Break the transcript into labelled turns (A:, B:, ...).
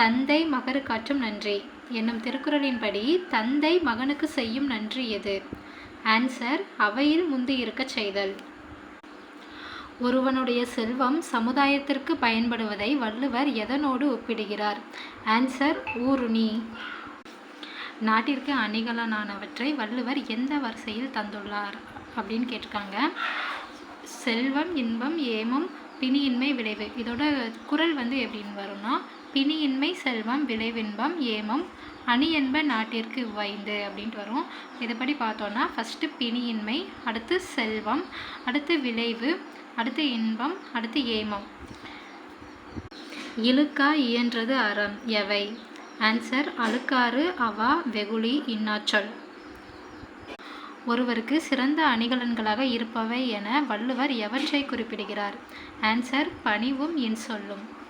A: தந்தை மகருக்காற்றும் நன்றி என்னும் திருக்குறளின்படி தந்தை மகனுக்கு செய்யும் நன்றி எது? ஆன்சர், அவையில் முந்தி இருக்கச் செய்தல். ஒருவனுடைய செல்வம் சமுதாயத்திற்கு பயன்படுவதை வள்ளுவர் எதனோடு ஒப்பிடுகிறார்? ஆன்சர், ஊருணி. நாட்டிற்கு அணிகலனானவற்றை வள்ளுவர் எந்த வரிசையில் தந்துள்ளார் அப்படின்னு கேட்டிருக்காங்க. செல்வம், இன்பம், ஏமம், பிணியின்மை, விளைவு. இதோட குறள் எப்படின்னு வரும்னா, பிணியின்மை செல்வம், விளைவின்பம், ஏமம், அணி என்ப நாட்டிற்கு வைந்து அப்படின்ட்டு வரும். இதைப்படி பார்த்தோன்னா ஃபஸ்ட்டு பிணியின்மை, அடுத்து செல்வம், அடுத்து விளைவு, அடுத்து இன்பம், அடுத்து ஏமம். இழுக்கா இயன்றது அறம் எவை? ஆன்சர், அழுக்காறு, அவா, வெகுளி, இன்னாச்சொல். ஒருவருக்கு சிறந்த அணிகலன்களாக இருப்பவை என வள்ளுவர் எவற்றை குறிப்பிடுகிறார்? ஆன்சர், பணிவும் இன்சொல்லும்.